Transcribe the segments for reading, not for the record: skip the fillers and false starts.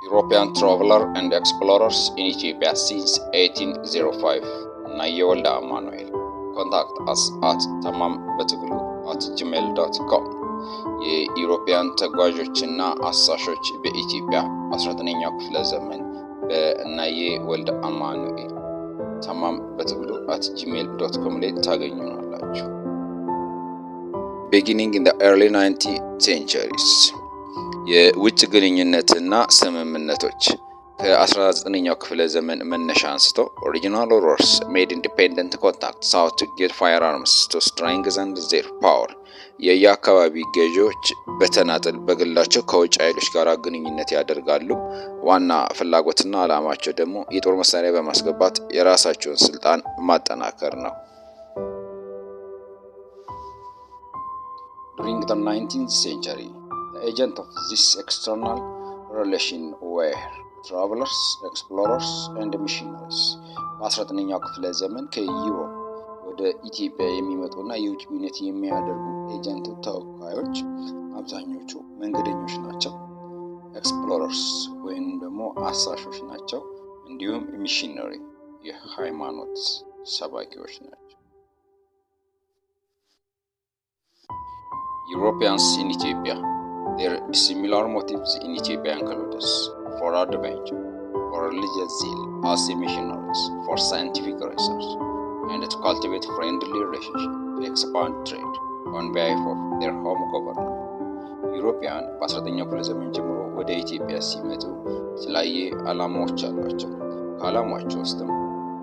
European traveler and explorers in Ethiopia since 1805. Nayewalda Manuel. Contact us at tamambetiglu@gmail.com. የኢሮፒያን ተጓዦችና አሳሾች በኢትዮጵያ 19ኛው ክፍለ ዘመን በናየ ወልደ አማኑኤል tamambetiglu@gmail.com ላይ ታገኙናላችሁ። Beginning in the early 19th centuries. የውጭ ግንኙነትና ስምምነቶች ከ19ኛው ክፍለ ዘመን መነሻ አንስቶ original rulers made independent contacts sought to get firearms to strengthen their power. የየአካባቢ ገዢዎች በተናጠል በግላቸው ከውጭ ኃይሎች ጋር ግንኙነት ያደርጋሉ። ዋና ፍላጎትና ዓላማቸው ደግሞ የጦር መሳሪያ በማስገባት የራሳቸውን ስልጣን ማጠናከር ነው። During the 19th century, the agent of this external relation were travelers, explorers, and missionaries. በ19ኛው ክፍለ ዘመን ከዩሮፕ ወደ ኢትዮጵያ የሚመጡና የውጭ ግንኙነት የሚያደርጉ ኤጀንት ተወካዮች አብዛኞቹ መንገደኞች ናቸው። ኤክስፕሎረርስ ወይም ደግሞ አሳሾች ናቸው። እንዲሁም ሚሽነሪ የሃይማኖት ሰባኪዎች ናቸው። Europeans in Ethiopia. Their similar motives in Ethiopia include for adventure, for religious zeal, as missionaries, for scientific research, and to cultivate friendly relationships, to expand trade on behalf of their home government. European በ19ኛው ክፍለ ዘመን ጀምሮ ወደ ኢትዮጵያ ሲመጡ የተለያየ ዓላማዎች አሏቸው። ከዓላማዎቹ ውስጥም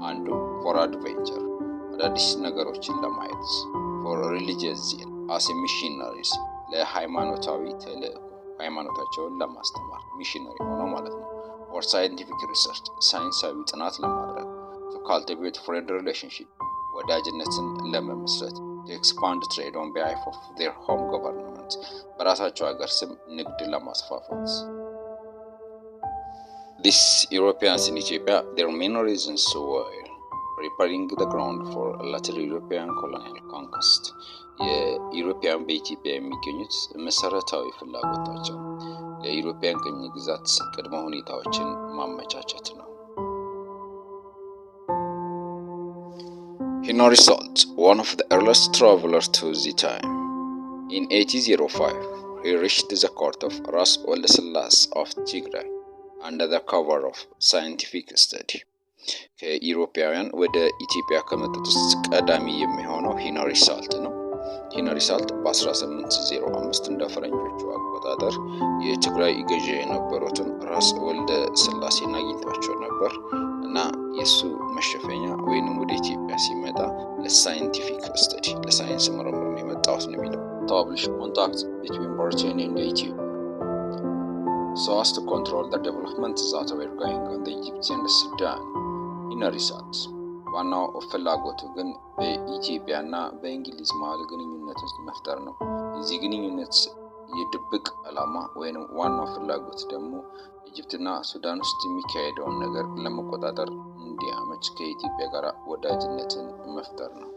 አንዱ for adventure አዳዲስ ነገሮችን ለማየት፣ for religious zeal as missionaries ለሃይማኖታዊ ተልእኮ ሃይማኖታቸውን ለማስተማር ሚሽነሪ ሆነው ማለት ነው። for scientific research ሳይንሳዊ ጥናት ለማድረግ፣ to cultivate friendly relationship ወዳጅነትን ለመመስረት፣ to expand trade on behalf of their home government በራሳቸው ሀገር ስም ንግድ ለማስፋፋት። These Europeans in Ethiopia, their main reasons were preparing the ground for later European colonial conquest. የኢሮፒያን በኢትዮጵያ የሚገኙት መሰረታዊ ፍላጎታቸው ለኢሮፒያን ቅኝ ግዛት ቅድመ ሁኔታዎችን ማመቻቸት ነው። Henry Salt, one of the earliest travelers to the time, in 1805 he reached the court of Ras Waldeslas of Tigray under the cover of scientific study. ከኢሮፒያውያን ወደ ኢትዮጵያ ከመጡት ውስጥ ቀዳሚ የሚሆነው ሄንሪ ሳልት ነው። ሄንሪ ሳልት በ1805 እንደ ፈረንጆቹ አቆጣጠር የትግራይ ገዢ የነበሩትን ራስ ወልደ ስላሴን አግኝቷቸው ነበር እና የሱ መሸፈኛ ወይንም ወደ ኢትዮጵያ ሲመጣ ለሳይንቲፊክ ስተዲ ለሳይንስ ምርምር ነው የመጣው ነው የሚለው። establish contacts between Britain and Ethiopia so as to control the developments that were going on in Egypt and Sudan. ሄንሪ ሳልት ዋናው ፍላጎቱ ግን በኢትዮጵያና በእንግሊዝ መሃል ግንኙነት መፍጠር ነው። እዚህ ግንኙነት የድብቅ ዓላማ ወይንም ዋናው ፍላጎት ደግሞ ኢጅፕትና ሱዳን ውስጥ የሚካሄደውን ነገር ለመቆጣጠር እንዲያመች ከኢትዮጵያ ጋር ወዳጅነትን መፍጠር ነው።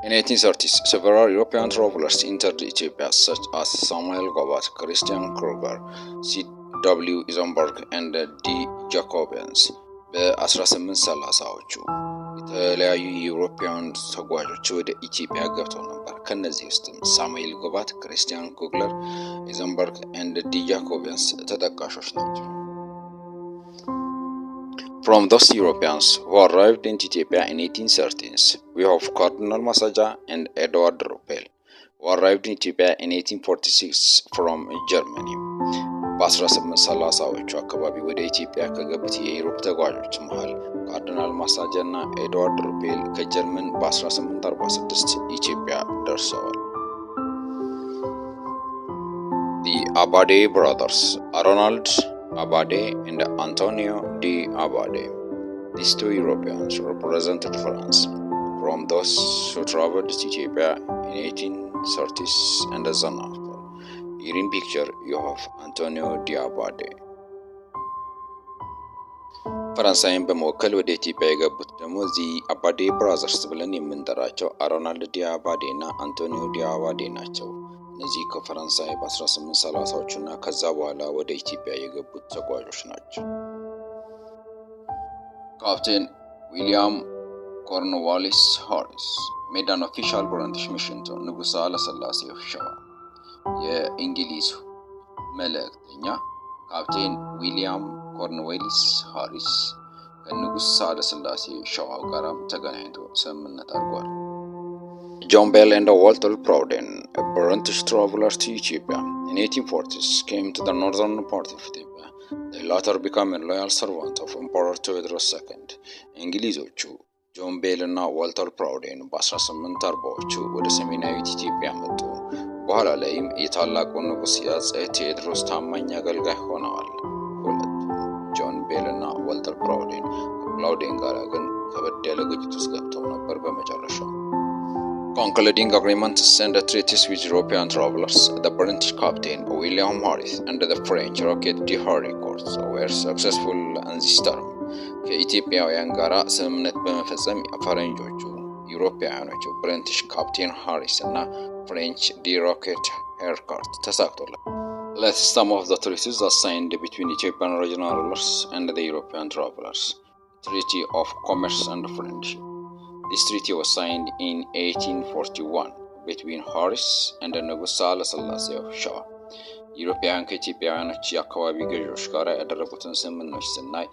In 1830s, several European travelers entered Ethiopia such as Samuel Gobat, Christian Kruger, C.W. Isenberg and D. Jacobens. በ1830ዎቹ የተለያዩ የዩሮፒያን ተጓዦች ወደ ኢትዮጵያ ገብተው ነበር። ከነዚህ ውስጥ ሳሙኤል ጎባት፣ ክሪስቲያን ኩግለር፣ ኢዘንበርግ and D. Jacobens ተጠቃሾች ናቸው። From those Europeans who arrived in Ethiopia in 1813s, we have Cardinal Massaja and Edward Ruppel, who arrived in Ethiopia in 1846 from Germany. በ1830ዎቹ አካባቢ ወደ ኢትዮጵያ ከገቡት የዩሮፕ ተጓዦች መሃል ካርዲናል ማሳጃ እና ኤድዋርድ ሩፔል ከጀርመን በ1846 ኢትዮጵያ ደርሰዋል። The Abade brothers, Ronald Abade and Antonio D. Abade. These two Europeans represented France. From those who traveled to Ethiopia in 1830s and then after. Here in picture you have Antonio D. Abade. ፈረንሳይን በመወከል ወደ ኢትዮጵያ የገቡት ደግሞ እዚህ አባዴ ብራዘርስ ብለን የምንጠራቸው ሮናልድ ዲ አባዴ እና አንቶኒዮ ዲ አባዴ ናቸው። እነዚህ ከፈረንሳይ በ1830ዎቹና ከዛ በኋላ ወደ ኢትዮጵያ የገቡት ተጓዦች ናቸው። ካፕቴን ዊሊያም ኮርንዋሊስ ሃሪስ made an official British mission to ንጉሥ ኃይለሥላሴ of ሸዋ። የእንግሊዝ መልእክተኛ ካፕቴን ዊሊያም ኮርንዋሊስ ሃሪስ ከንጉሥ ኃይለሥላሴ ሸዋ ጋር ተገናኝቶ ስምምነት አድርጓል። John Bell and Walter Proudden, a British traveler to Ethiopia in 1840s, came to the northern part of Ethiopia. They later became a loyal servant of Emperor Theodorus II. እንግሊዞቹ ጆን ቤል እና ዋልተር ፕራውዴን በ1840ዎቹ ወደ ሰሜናዊት ኢትዮጵያ መጡ። በኋላ ላይም የታላቁ ንጉሥ አፄ ቴዎድሮስ ታማኝ አገልጋይ ሆነዋል። ሁለቱም ጆን ቤል እና ዋልተር ፕራውዴን ከፕራውዴን ጋር ግን ከበድ ያለ ግጭት ውስጥ ገብተው ነበር። በመጨረሻው concluding agreements and treaties with European travelers, the British captain William Harris and the French rocket de Harcourt were successful in this term. ከኢትዮጵያውያን ጋር ስምምነት በመፈጸም ፈረንጆቹ ዩሮፒያኖቹ ብሪቲሽ ካፕቴን ሃሪስ እና ፍሬንች ዲ ሮኬት ሄርካርት ተሳክቶላል። Let's some of the treaties that signed between Ethiopian regional rulers and the European travelers. Treaty of Commerce and Friendship. This treaty was signed in 1841 between Harris and the ንጉሥ ኃይለሥላሴ of ሸዋ። ዩሮፒያን ከኢትዮጵያውያኖች የአካባቢ ገዢዎች ጋር ያደረጉትን ስምምነት ስናይ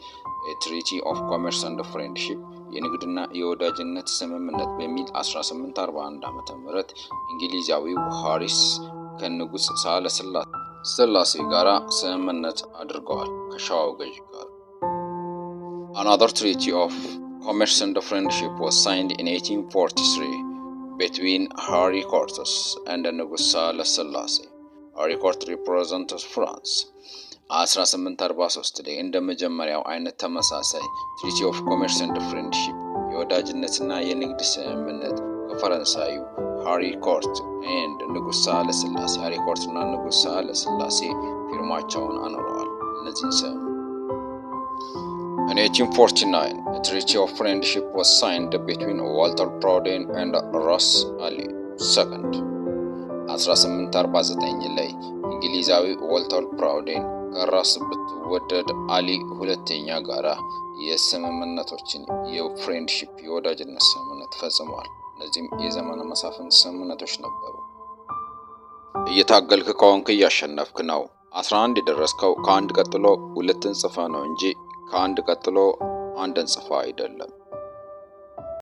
Treaty of Commerce and Friendship የንግድና የወዳጅነት ስምምነት በሚል 1841 ዓመተ ምህረት እንግሊዛዊው ሃሪስ ከንጉሥ ኃይለሥላሴ ጋር ስምምነት አድርገዋል ከሸዋው ገዢ ጋር። Another Treaty of Commerce and Friendship was signed in 1843 between Harcourt and the ንጉሥ ኃይለሥላሴ. Harcourt represented France. 1843 ላይ እንደመጀመሪያው አይነት ተመሳሳይ Treaty of Commerce and Friendship የወዳጅነትና የንግድ ስምምነት ከፈረንሳዩ Harcourt and ንጉሥ ኃይለሥላሴ Harcourt እና ንጉሥ ኃይለሥላሴ ፊርማቸውን አኖረዋል። እነዚህን In 1849, a Treaty of Friendship was signed between Walter Proudden and Ras Ali II. 1849 ላይ እንግሊዛዊ ዋልተር ፕራውዴን ከራስ ብትወደድ አሊ ሁለተኛ ጋራ የስምምነቶችን የፍሬንድሺፕ የወዳጅነት ስምምነት ፈጽመዋል። እነዚህም የዘመነ መሳፍንት ስምምነቶች ነበሩ። እየታገልክ ከሆንክ እያሸነፍክ ነው። 11 የደረስከው ከአንድ ቀጥሎ ሁለትን ጽፈ ነው እንጂ ከአንድ ቀጥሎ አንድን ጽፈ አይደለም።